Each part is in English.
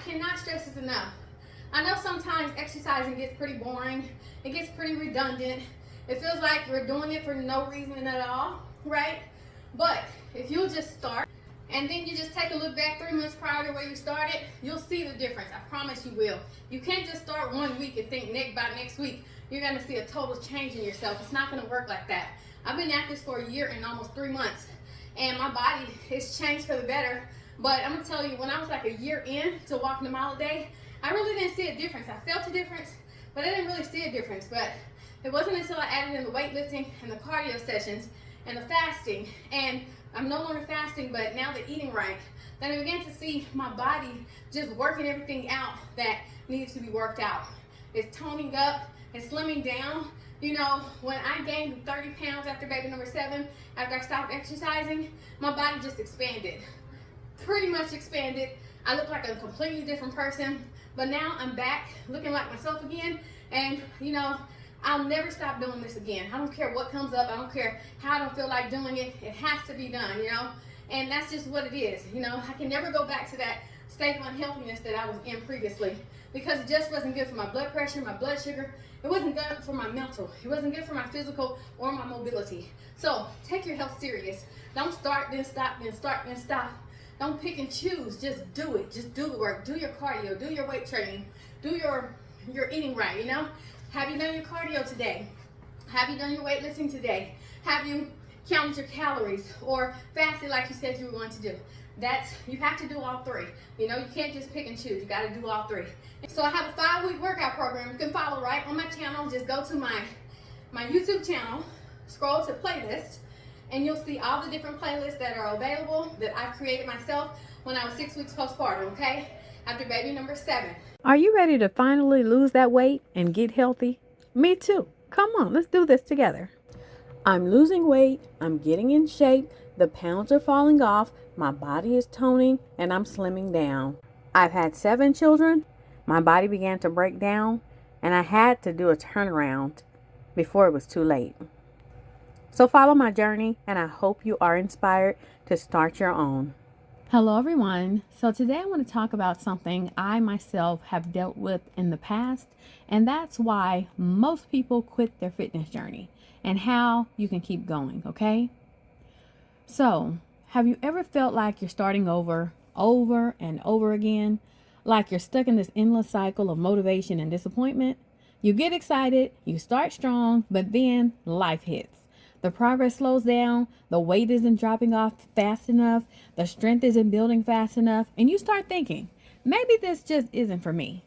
cannot stress this enough. I know sometimes exercising gets pretty boring. It gets pretty redundant. It feels like you're doing it for no reason at all, right? But if you'll just start, and then you just take a look back 3 months prior to where you started, you'll see the difference. I promise you will. You can't just start 1 week and think by next week you're gonna see a total change in yourself. It's not gonna work like that. I've been at this for a year and almost 3 months, and my body has changed for the better. But I'm gonna tell you, when I was like a year in to walking a mile a day, I really didn't see a difference. I felt a difference, but I didn't really see a difference. But it wasn't until I added in the weightlifting and the cardio sessions and the fasting, and I'm no longer fasting, but now the eating right, that I began to see my body just working everything out that needs to be worked out. It's toning up, it's slimming down. You know, when I gained 30 pounds after baby number 7, after I stopped exercising, my body just expanded. Pretty much expanded. I look like a completely different person, but now I'm back looking like myself again, and you know, I'll never stop doing this again. I don't care what comes up. I don't care how I don't feel like doing it. It has to be done, you know? And that's just what it is, you know? I can never go back to that state of unhealthiness that I was in previously, because it just wasn't good for my blood pressure, my blood sugar. It wasn't good for my mental. It wasn't good for my physical or my mobility. So take your health serious. Don't start, then stop, then start, then stop. Don't pick and choose. Just do it. Just do the work. Do your cardio. Do your weight training. Do your eating right, you know? Have you done your cardio today? Have you done your weightlifting today? Have you counted your calories or fasted like you said you were going to do? You have to do all 3. You know, you can't just pick and choose. You got to do all 3. So I have a 5-week workout program you can follow right on my channel. Just go to my YouTube channel, scroll to playlist, and you'll see all the different playlists that are available that I created myself when I was 6 weeks postpartum, okay? After baby number 7. Are you ready to finally lose that weight and get healthy? Me too. Come on, let's do this together. I'm losing weight, I'm getting in shape, the pounds are falling off, my body is toning, and I'm slimming down. I've had 7 children, my body began to break down, and I had to do a turnaround before it was too late. So follow my journey, and I hope you are inspired to start your own. Hello everyone. So today I want to talk about something I myself have dealt with in the past, and that's why most people quit their fitness journey and how you can keep going, okay? So, have you ever felt like you're starting over and over again? Like you're stuck in this endless cycle of motivation and disappointment? You get excited, you start strong, but then life hits. The progress slows down, the weight isn't dropping off fast enough, the strength isn't building fast enough, and you start thinking, maybe this just isn't for me.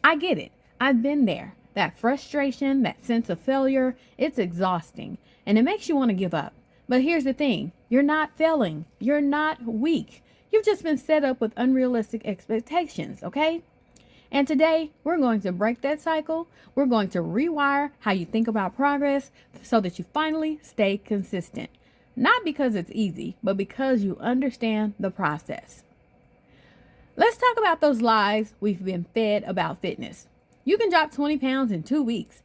I get it. I've been there. That frustration, that sense of failure, it's exhausting, and it makes you want to give up. But here's the thing, you're not failing. You're not weak. You've just been set up with unrealistic expectations, okay? And today, we're going to break that cycle. We're going to rewire how you think about progress so that you finally stay consistent. Not because it's easy, but because you understand the process. Let's talk about those lies we've been fed about fitness. You can drop 20 pounds in 2 weeks.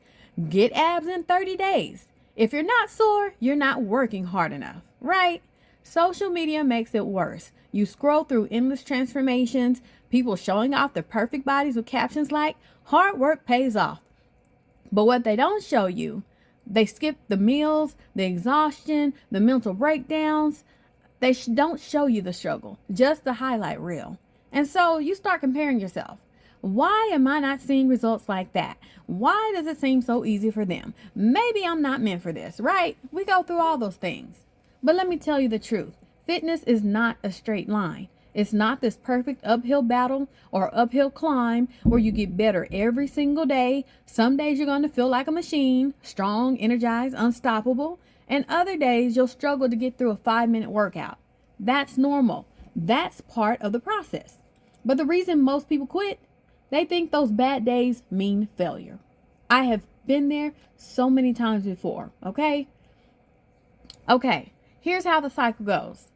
Get abs in 30 days. If you're not sore, you're not working hard enough, right? Social media makes it worse. You scroll through endless transformations, people showing off their perfect bodies with captions like, hard work pays off. But what they don't show you, they skip the meals, the exhaustion, the mental breakdowns. They don't show you the struggle, just the highlight reel. And so you start comparing yourself. Why am I not seeing results like that? Why does it seem so easy for them? Maybe I'm not meant for this, right? We go through all those things. But let me tell you the truth. Fitness is not a straight line. It's not this perfect uphill battle or uphill climb where you get better every single day. Some days you're going to feel like a machine, strong, energized, unstoppable. And other days you'll struggle to get through a 5-minute workout. That's normal. That's part of the process. But the reason most people quit, they think those bad days mean failure. I have been there so many times before, okay? Okay, here's how the cycle goes.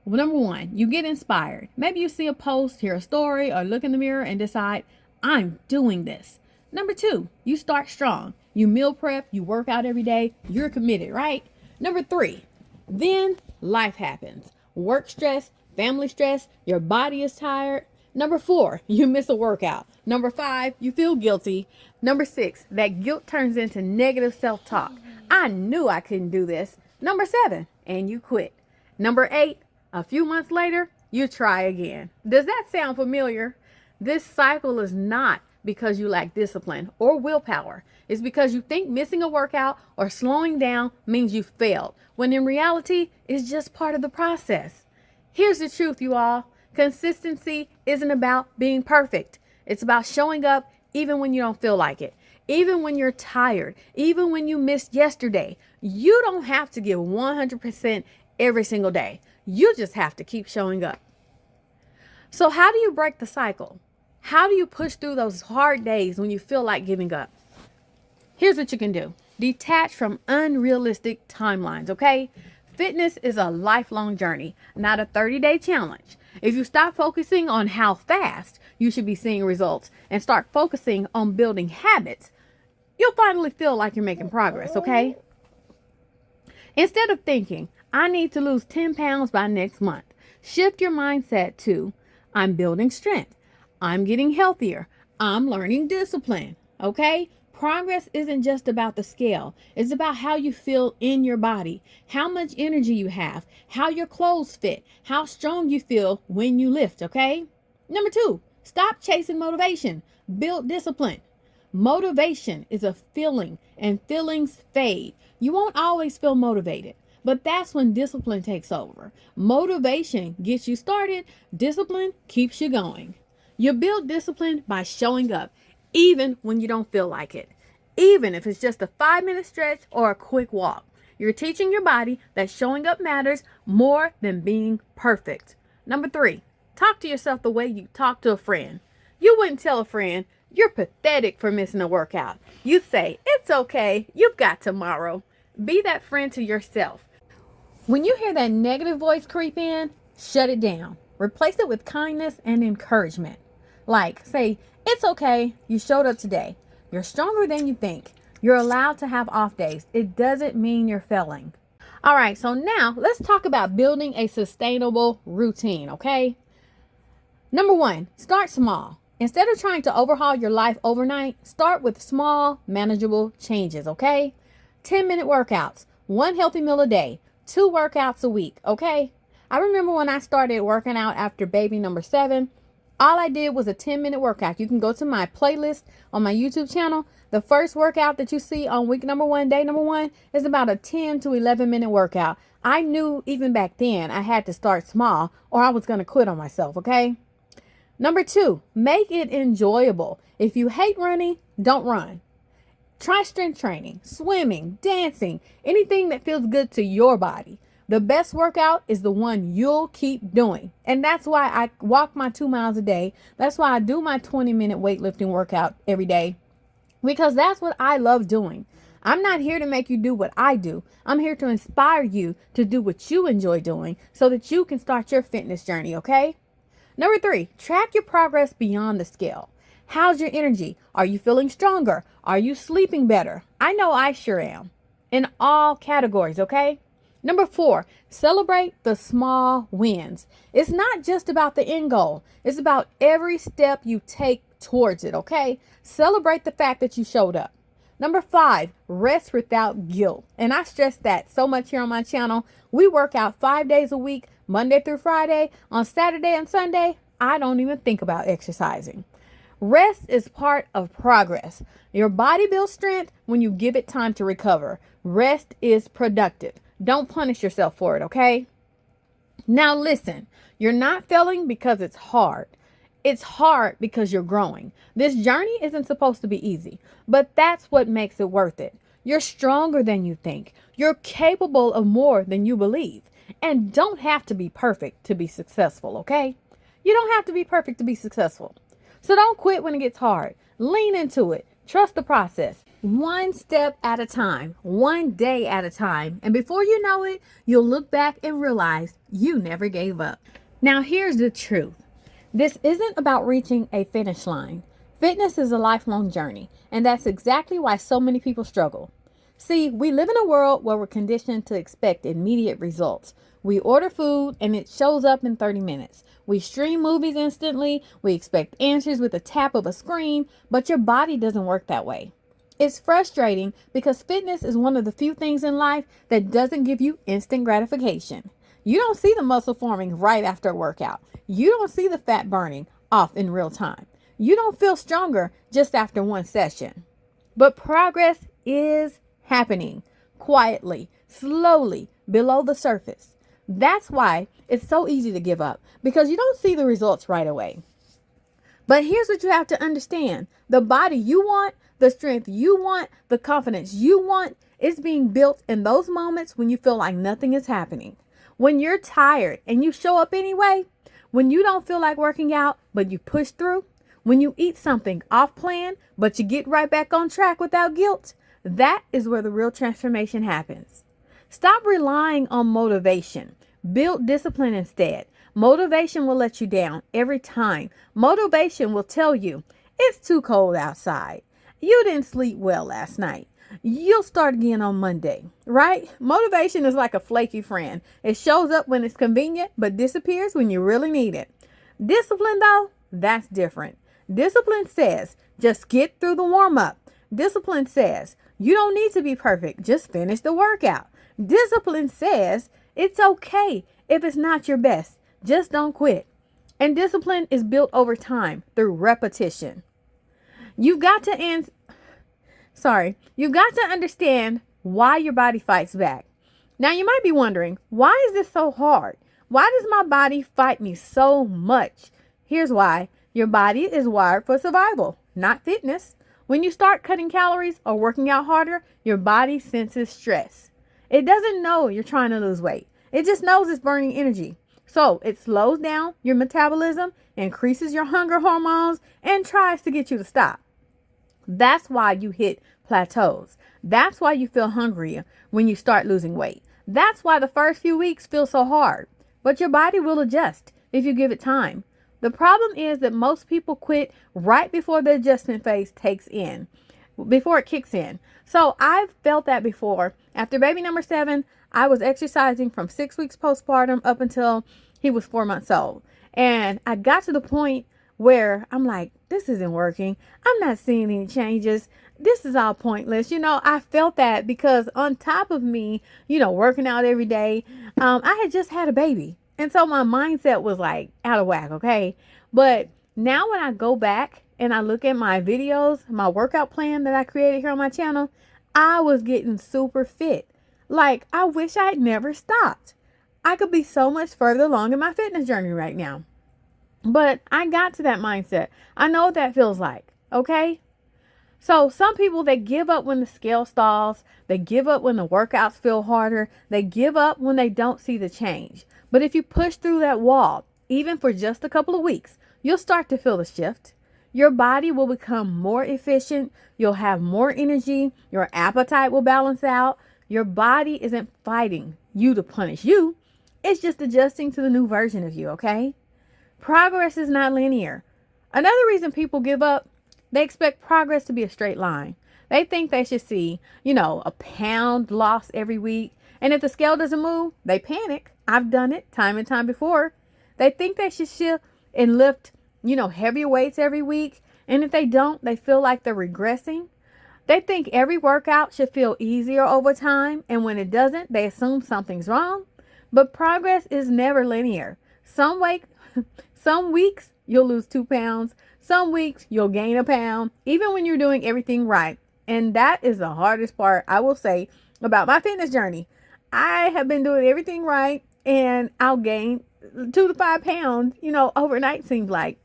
Well, number 1, you get inspired. Maybe you see a post, hear a story, or look in the mirror and decide, I'm doing this. Number 2, you start strong. You meal prep, you work out every day, you're committed, right? Number 3, then life happens. Work stress, family stress, your body is tired. Number 4, you miss a workout. Number 5, you feel guilty. Number 6, that guilt turns into negative self-talk. I knew I couldn't do this. Number 7, and you quit. Number 8, a few months later, you try again. Does that sound familiar? This cycle is not because you lack discipline or willpower. It's because you think missing a workout or slowing down means you failed, when in reality, it's just part of the process. Here's the truth, you all. Consistency isn't about being perfect. It's about showing up even when you don't feel like it, even when you're tired, even when you missed yesterday. You don't have to give 100% every single day. You just have to keep showing up. So how do you break the cycle? How do you push through those hard days when you feel like giving up? Here's what you can do. Detach from unrealistic timelines, okay? Fitness is a lifelong journey, not a 30-day challenge. If you stop focusing on how fast you should be seeing results and start focusing on building habits, you'll finally feel like you're making progress, okay? Instead of thinking, I need to lose 10 pounds by next month, shift your mindset to, I'm building strength. I'm getting healthier. I'm learning discipline, okay? Progress isn't just about the scale. It's about how you feel in your body, how much energy you have, how your clothes fit, how strong you feel when you lift, okay? Number 2, stop chasing motivation. Build discipline. Motivation is a feeling, and feelings fade. You won't always feel motivated, but that's when discipline takes over. Motivation gets you started. Discipline keeps you going. You build discipline by showing up, even when you don't feel like it. Even if it's just a 5-minute stretch or a quick walk. You're teaching your body that showing up matters more than being perfect. Number 3, talk to yourself the way you talk to a friend. You wouldn't tell a friend, you're pathetic for missing a workout. You say, it's okay, you've got tomorrow. Be that friend to yourself. When you hear that negative voice creep in, shut it down. Replace it with kindness and encouragement. Like, say, it's okay, you showed up today. You're stronger than you think. You're allowed to have off days. It doesn't mean you're failing. All right, so now let's talk about building a sustainable routine, okay? Number 1, start small. Instead of trying to overhaul your life overnight, start with small, manageable changes, okay? 10-minute workouts, 1 healthy meal a day, 2 workouts a week, okay? I remember when I started working out after baby number 7, all I did was a 10-minute workout. You can go to my playlist on my YouTube channel. The first workout that you see on week number 1, day number 1, is about a 10 to 11-minute workout. I knew even back then I had to start small or I was going to quit on myself, okay? Number 2, make it enjoyable. If you hate running, don't run. Try strength training, swimming, dancing, anything that feels good to your body. The best workout is the one you'll keep doing. And that's why I walk my 2 miles a day. That's why I do my 20-minute weightlifting workout every day, because that's what I love doing. I'm not here to make you do what I do. I'm here to inspire you to do what you enjoy doing so that you can start your fitness journey, okay? Number 3, track your progress beyond the scale. How's your energy? Are you feeling stronger? Are you sleeping better? I know I sure am. In all categories, okay? Number 4, celebrate the small wins. It's not just about the end goal. It's about every step you take towards it, okay? Celebrate the fact that you showed up. Number 5, rest without guilt. And I stress that so much here on my channel. We work out 5 days a week, Monday through Friday. On Saturday and Sunday, I don't even think about exercising. Rest is part of progress. Your body builds strength when you give it time to recover. Rest is productive. Don't punish yourself for it, okay? Now listen, you're not failing because it's hard. It's hard because you're growing. This journey isn't supposed to be easy, but that's what makes it worth it. You're stronger than you think. You're capable of more than you believe. And don't have to be perfect to be successful, okay? You don't have to be perfect to be successful. So don't quit when it gets hard. Lean into it. Trust the process. One step at a time, one day at a time. And before you know it, you'll look back and realize you never gave up. Now, here's the truth. This isn't about reaching a finish line. Fitness is a lifelong journey, and that's exactly why so many people struggle. See, we live in a world where we're conditioned to expect immediate results. We order food and it shows up in 30 minutes. We stream movies instantly. We expect answers with a tap of a screen, but your body doesn't work that way. It's frustrating because fitness is one of the few things in life that doesn't give you instant gratification. You don't see the muscle forming right after a workout. You don't see the fat burning off in real time. You don't feel stronger just after one session. But progress is happening quietly, slowly, below the surface. That's why it's so easy to give up, because you don't see the results right away. But here's what you have to understand. The body you want, the strength you want, the confidence you want is being built in those moments when you feel like nothing is happening. When you're tired and you show up anyway, when you don't feel like working out, but you push through, when you eat something off plan, but you get right back on track without guilt, that is where the real transformation happens. Stop relying on motivation. Build discipline instead. Motivation will let you down every time. Motivation will tell you, it's too cold outside. You didn't sleep well last night. You'll start again on Monday, right? Motivation is like a flaky friend. It shows up when it's convenient, but disappears when you really need it. Discipline, though, that's different. Discipline says, just get through the warm-up. Discipline says, you don't need to be perfect. Just finish the workout. Discipline says, it's okay if it's not your best. Just don't quit. And discipline is built over time through repetition. You've got to understand why your body fights back. Now you might be wondering, why is this so hard? Why does my body fight me so much? Here's why. Your body is wired for survival, not fitness. When you start cutting calories or working out harder, your body senses stress. It doesn't know you're trying to lose weight. It just knows it's burning energy. So it slows down your metabolism, increases your hunger hormones, and tries to get you to stop. That's why you hit plateaus. That's why you feel hungrier when you start losing weight. That's why the first few weeks feel so hard. But your body will adjust if you give it time. The problem is that most people quit right before the adjustment phase kicks in. So I've felt that before. After baby number 7, I was exercising from 6 weeks postpartum up until he was 4 months old. And I got to the point where I'm like, this isn't working. I'm not seeing any changes. This is all pointless. I felt that because on top of me, working out every day, I had just had a baby. And so my mindset was like out of whack. Okay. But now when I go back and I look at my videos, my workout plan that I created here on my channel, I was getting super fit. Like, I wish I had never stopped. I could be so much further along in my fitness journey right now. But I got to that mindset. I know what that feels like. Okay. So some people, they give up when the scale stalls. They give up when the workouts feel harder. They give up when they don't see the change. But if you push through that wall, even for just a couple of weeks, you'll start to feel the shift. Your body will become more efficient. You'll have more energy. Your appetite will balance out. Your body isn't fighting you to punish you. It's just adjusting to the new version of you, okay? Progress is not linear. Another reason people give up, they expect progress to be a straight line. They think they should see, a pound loss every week. And if the scale doesn't move, they panic. I've done it time and time before. They think they should shift and lift, heavier weights every week. And if they don't, they feel like they're regressing. They think every workout should feel easier over time. And when it doesn't, they assume something's wrong. But progress is never linear. Some weeks you'll lose 2 pounds. Some weeks you'll gain a pound, even when you're doing everything right. And that is the hardest part, I will say, about my fitness journey. I have been doing everything right, and I'll gain 2 to 5 pounds, overnight seems like.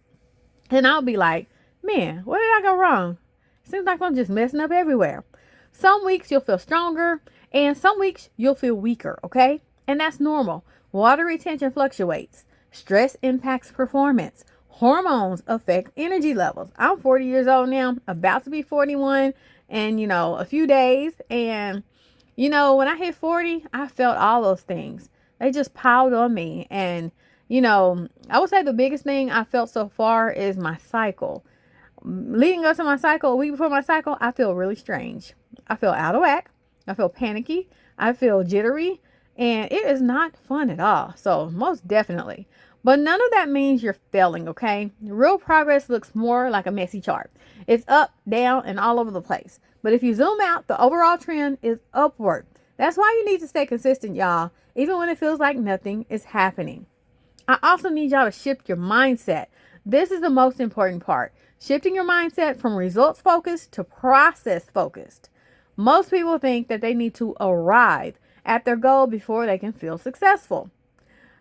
And I'll be like, man, where did I go wrong? Seems like I'm just messing up everywhere. Some weeks you'll feel stronger, and some weeks you'll feel weaker, okay? And that's normal. Water retention fluctuates. Stress impacts performance. Hormones affect energy levels. I'm 40 years old now, about to be 41 in, a few days. And, when I hit 40, I felt all those things. They just piled on me. And, I would say the biggest thing I felt so far is my cycle. Leading up to my cycle, a week before my cycle, I feel really strange. I feel out of whack. I feel panicky. I feel jittery. And it is not fun at all. So most definitely. But none of that means you're failing, okay? Real progress looks more like a messy chart. It's up, down, and all over the place. But if you zoom out, the overall trend is upward. That's why you need to stay consistent, y'all, even when it feels like nothing is happening. I also need y'all to shift your mindset. This is the most important part. Shifting your mindset from results focused to process focused. Most people think that they need to arrive at their goal before they can feel successful.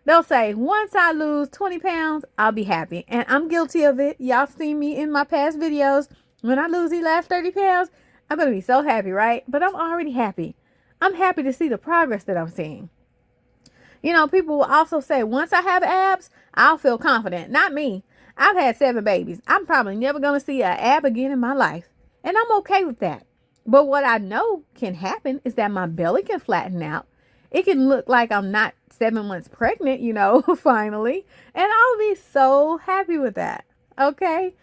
They'll say, once I lose 20 pounds, I'll be happy. And I'm guilty of it. Y'all seen me in my past videos. When I lose these last 30 pounds, I'm going to be so happy, right? But I'm already happy. I'm happy to see the progress that I'm seeing. You know, people will also say, once I have abs, I'll feel confident. Not me. I've had 7 babies. I'm probably never going to see an ab again in my life. And I'm okay with that. But what I know can happen is that my belly can flatten out. It can look like I'm not 7 months pregnant, you know, finally. And I'll be so happy with that. Okay.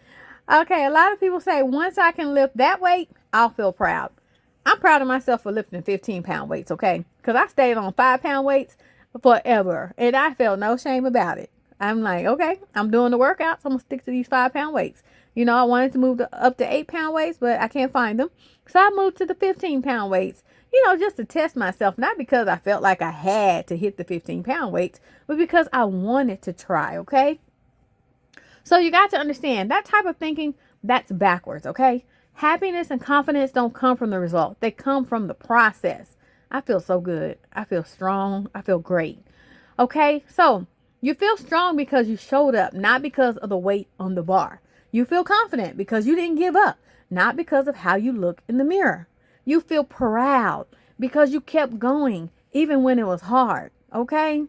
A lot of people say, once I can lift that weight, I'll feel proud. I'm proud of myself for lifting 15-pound weights, okay? Because I stayed on 5-pound weights forever. And I felt no shame about it. I'm like, okay, I'm doing the workouts. I'm going to stick to these 5-pound weights. You know, I wanted to move up to 8-pound weights, but I can't find them. So I moved to the 15-pound weights, you know, just to test myself. Not because I felt like I had to hit the 15-pound weights, but because I wanted to try, okay? So you got to understand that type of thinking, that's backwards, okay? Happiness and confidence don't come from the result. They come from the process. I feel so good. I feel strong. I feel great. Okay, so you feel strong because you showed up, not because of the weight on the bar. You feel confident because you didn't give up, not because of how you look in the mirror. You feel proud because you kept going even when it was hard, okay?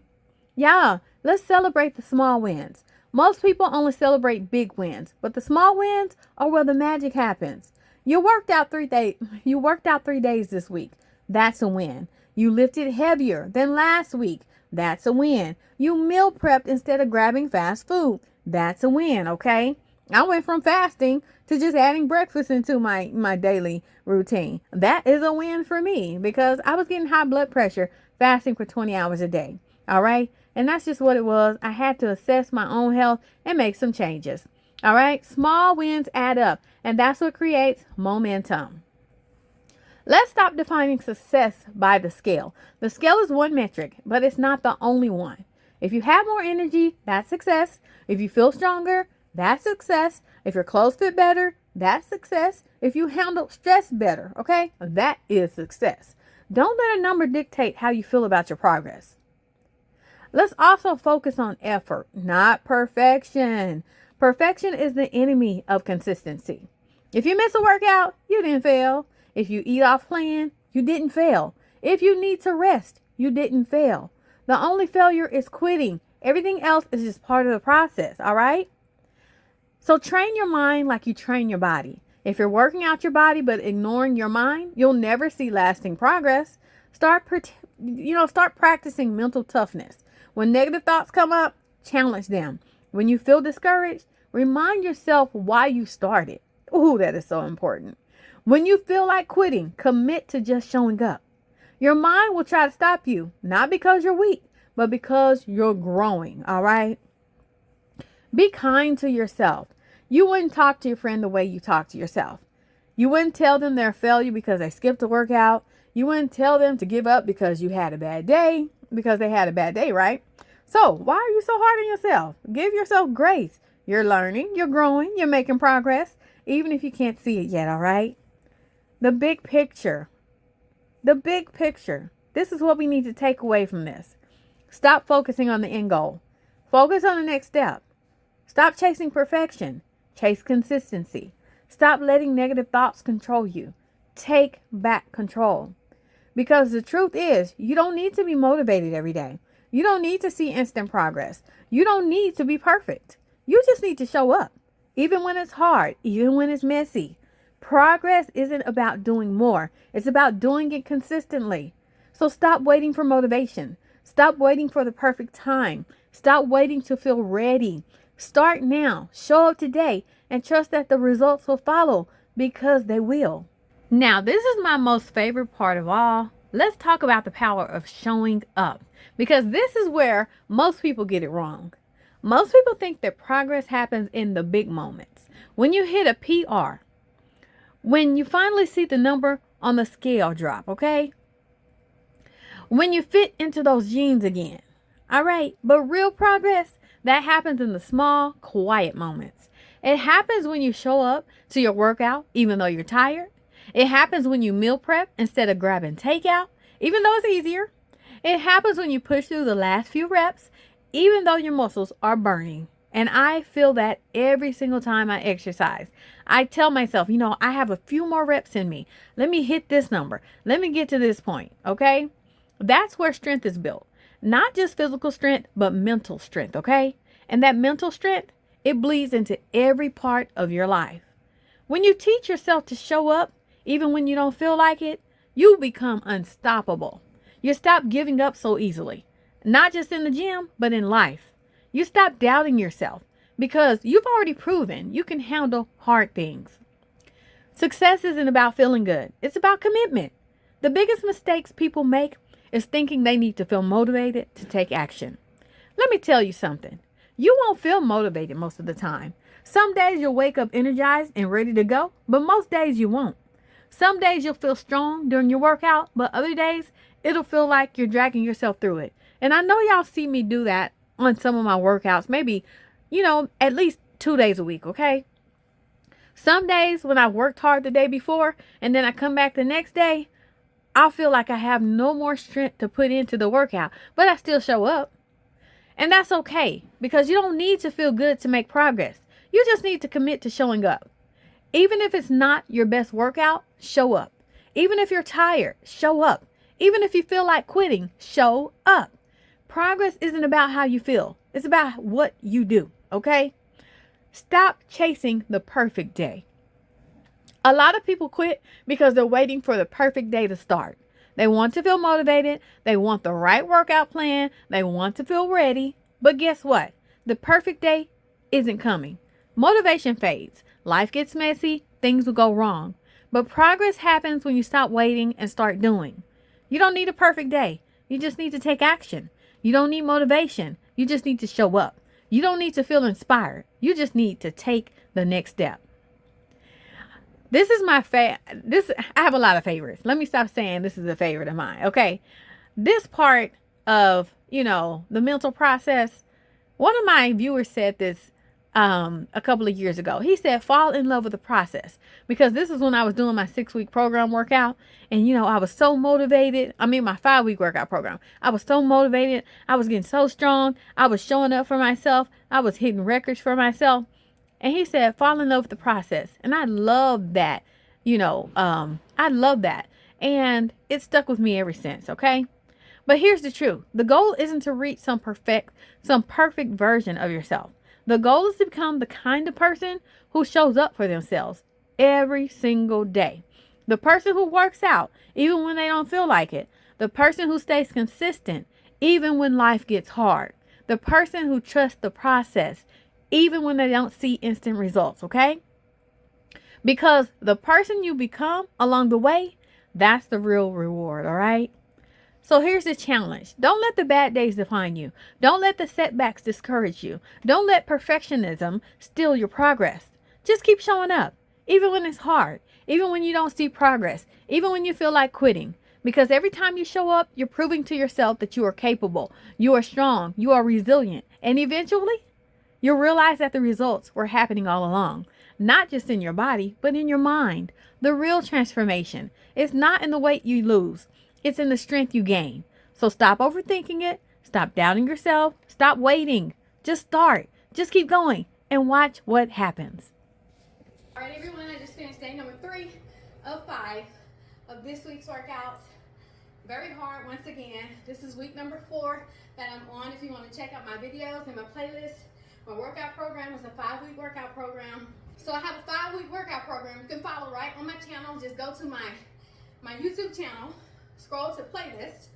Yeah, let's celebrate the small wins. Most people only celebrate big wins, but the small wins are where the magic happens. You worked out 3 days this week. That's a win. You lifted heavier than last week. That's a win. You meal prepped instead of grabbing fast food. That's a win, okay? I went from fasting to just adding breakfast into my daily routine. That is a win for me because I was getting high blood pressure fasting for 20 hours a day. All right. And that's just what it was. I had to assess my own health and make some changes. All right. Small wins add up, and that's what creates momentum. Let's stop defining success by the scale. The scale is one metric, but it's not the only one. If you have more energy, that's success. If you feel stronger, that's success. If your clothes fit better, that's success. If you handle stress better, okay, that is success. Don't let a number dictate how you feel about your progress. Let's also focus on effort, not perfection. Perfection is the enemy of consistency. If you miss a workout, you didn't fail. If you eat off plan, you didn't fail. If you need to rest, you didn't fail. The only failure is quitting. Everything else is just part of the process, all right? So train your mind like you train your body. If you're working out your body but ignoring your mind, you'll never see lasting progress. Start practicing mental toughness. When negative thoughts come up, challenge them. When you feel discouraged, remind yourself why you started. Ooh, that is so important. When you feel like quitting, commit to just showing up. Your mind will try to stop you, not because you're weak, but because you're growing, all right? Be kind to yourself. You wouldn't talk to your friend the way you talk to yourself. You wouldn't tell them they're a failure because they skipped a workout. You wouldn't tell them to give up because you had a bad day, because they had a bad day, right? So why are you so hard on yourself? Give yourself grace. You're learning, you're growing, you're making progress, even if you can't see it yet, all right? The big picture. The big picture. This is what we need to take away from this. Stop focusing on the end goal. Focus on the next step. Stop chasing perfection. Chase consistency. Stop letting negative thoughts control you. Take back control. Because the truth is, you don't need to be motivated every day. You don't need to see instant progress. You don't need to be perfect. You just need to show up. Even when it's hard, even when it's messy. Progress isn't about doing more. It's about doing it consistently. So stop waiting for motivation. Stop waiting for the perfect time. Stop waiting to feel ready. Start now. Show up today and trust that the results will follow, because they will. Now, this is my most favorite part of all. Let's talk about the power of showing up, because this is where most people get it wrong. Most people think that progress happens in the big moments. When you hit a PR, when you finally see the number on the scale drop, okay? When you fit into those jeans again. All right, but real progress, that happens in the small, quiet moments. It happens when you show up to your workout even though you're tired. It happens when you meal prep instead of grabbing takeout, even though it's easier. It happens when you push through the last few reps, even though your muscles are burning. And I feel that every single time I exercise. I tell myself, I have a few more reps in me. Let me hit this number. Let me get to this point, okay? That's where strength is built. Not just physical strength, but mental strength, okay? And that mental strength, it bleeds into every part of your life. When you teach yourself to show up, even when you don't feel like it, you become unstoppable. You stop giving up so easily, not just in the gym, but in life. You stop doubting yourself because you've already proven you can handle hard things. Success isn't about feeling good. It's about commitment. The biggest mistakes people make is thinking they need to feel motivated to take action. Let me tell you something. You won't feel motivated most of the time. Some days you'll wake up energized and ready to go, but most days you won't. Some days you'll feel strong during your workout, but other days it'll feel like you're dragging yourself through it. And I know y'all see me do that on some of my workouts, maybe, at least 2 days a week, okay? Some days when I worked hard the day before and then I come back the next day, I'll feel like I have no more strength to put into the workout, but I still show up. And that's okay, because you don't need to feel good to make progress. You just need to commit to showing up. Even if it's not your best workout, show up. Even if you're tired, show up. Even if you feel like quitting, show up. Progress isn't about how you feel. It's about what you do, okay? Stop chasing the perfect day. A lot of people quit because they're waiting for the perfect day to start. They want to feel motivated. They want the right workout plan. They want to feel ready. But guess what? The perfect day isn't coming. Motivation fades. Life gets messy. Things will go wrong. But progress happens when you stop waiting and start doing. You don't need a perfect day. You just need to take action. You don't need motivation. You just need to show up. You don't need to feel inspired. You just need to take the next step. This is my I have a lot of favorites. Let me stop saying this is a favorite of mine. Okay. This part of, the mental process. One of my viewers said this a couple of years ago. He said, fall in love with the process, because this is when I was doing my 6-week program workout. And, I was so motivated. My 5-week workout program. I was so motivated. I was getting so strong. I was showing up for myself. I was hitting records for myself. And he said, fall in love with the process. And I love that, I love that. And it stuck with me ever since. Okay. But here's the truth. The goal isn't to reach some perfect version of yourself. The goal is to become the kind of person who shows up for themselves every single day. The person who works out, even when they don't feel like it. The person who stays consistent, even when life gets hard. The person who trusts the process, even when they don't see instant results, okay? Because the person you become along the way, that's the real reward, all right? So here's the challenge. Don't let the bad days define you. Don't let the setbacks discourage you. Don't let perfectionism steal your progress. Just keep showing up, even when it's hard, even when you don't see progress, even when you feel like quitting. Because every time you show up, you're proving to yourself that you are capable, you are strong, you are resilient, and eventually, you'll realize that the results were happening all along, not just in your body, but in your mind. The real transformation is not in the weight you lose. It's in the strength you gain. So stop overthinking it. Stop doubting yourself. Stop waiting. Just start. Just keep going and watch what happens. All right, everyone, I just finished day number 3 of 5 of this week's workouts. Very hard once again. This is week number 4 that I'm on. If you want to check out my videos and my playlist, my workout program is a 5-week workout program. So I have a 5-week workout program. You can follow right on my channel. Just go to my YouTube channel, scroll to playlist,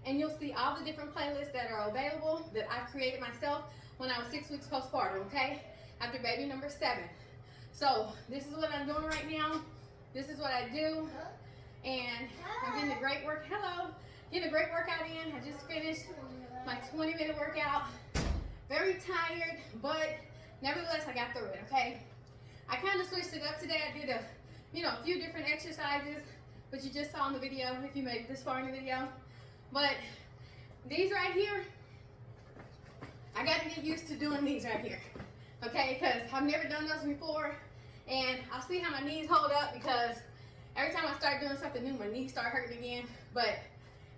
and you'll see all the different playlists that are available that I've created myself when I was 6 weeks postpartum, okay? After baby number 7. So this is what I'm doing right now. This is what I do, and I'm getting a great work. Hello, getting a great workout in. I just finished my 20-minute workout. Very tired, but nevertheless, I got through it. Okay. I kind of switched it up today. I did a few different exercises, which you just saw in the video if you made it this far in the video. But these right here, I got to get used to doing these right here, okay? Because I've never done those before, and I'll see how my knees hold up, because every time I start doing something new, my knees start hurting again. But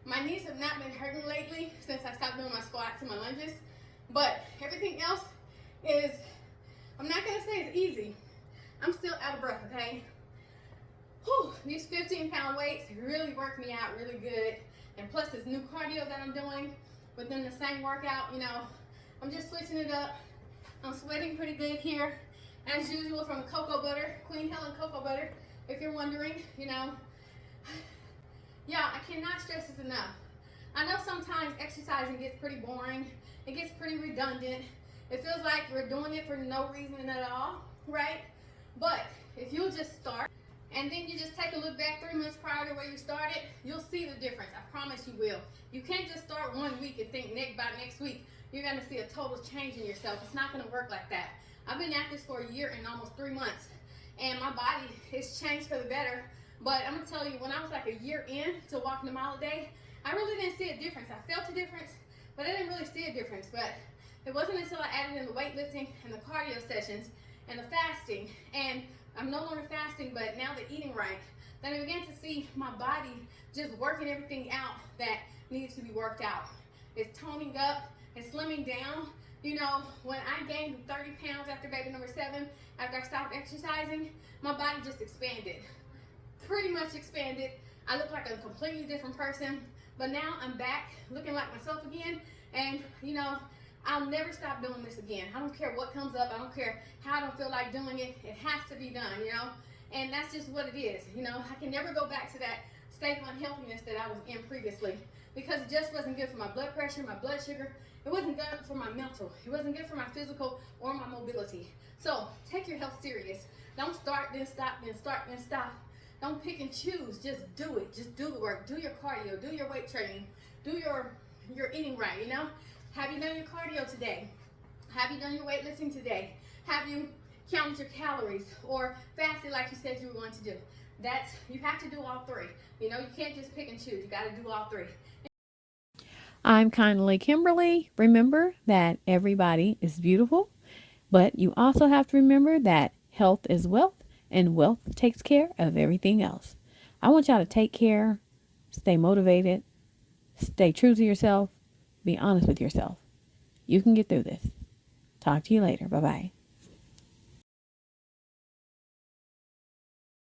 my knees have not been hurting lately since I stopped doing my squats and my lunges. But everything else is, I'm not gonna say it's easy. I'm still out of breath, okay? Whew, these 15-pound weights really work me out really good. And plus this new cardio that I'm doing within the same workout, I'm just switching it up. I'm sweating pretty good here, as usual, from the cocoa butter, Queen Helen cocoa butter, if you're wondering, Yeah, I cannot stress this enough. I know sometimes exercising gets pretty boring. It gets pretty redundant. It feels like you're doing it for no reason at all, right? But if you'll just start, and then you just take a look back 3 months prior to where you started, you'll see the difference. I promise you will. You can't just start 1 week and think by next week you're gonna see a total change in yourself. It's not gonna work like that. I've been at this for a year and almost 3 months, and my body has changed for the better. But I'm gonna tell you, when I was like a year in to walking a mile a day, I really didn't see a difference. I felt a difference, but I didn't really see a difference. But it wasn't until I added in the weightlifting and the cardio sessions and the fasting, and I'm no longer fasting, but now the eating right, then I began to see my body just working everything out that needs to be worked out. It's toning up, it's slimming down. When I gained 30 pounds after baby number 7, after I stopped exercising, my body just expanded. Pretty much expanded. I look like a completely different person, but now I'm back looking like myself again, and I'll never stop doing this again. I don't care what comes up. I don't care how I don't feel like doing it. It has to be done, and that's just what it is. I can never go back to that state of unhealthiness that I was in previously, because it just wasn't good for my blood pressure, my blood sugar. It wasn't good for my mental. It wasn't good for my physical or my mobility. So take your health serious. Don't start, then stop, then start, then stop. Don't pick and choose. Just do it. Just do the work. Do your cardio. Do your weight training. Do your eating right, Have you done your cardio today? Have you done your weightlifting today? Have you counted your calories or fasted like you said you were going to do? You have to do all three. You can't just pick and choose. You got to do all three. I'm kindly Kimberly. Remember that everybody is beautiful, but you also have to remember that health is wealth, and wealth takes care of everything else. I want y'all to take care, stay motivated, stay true to yourself, be honest with yourself. You can get through this. Talk to you later. Bye-bye.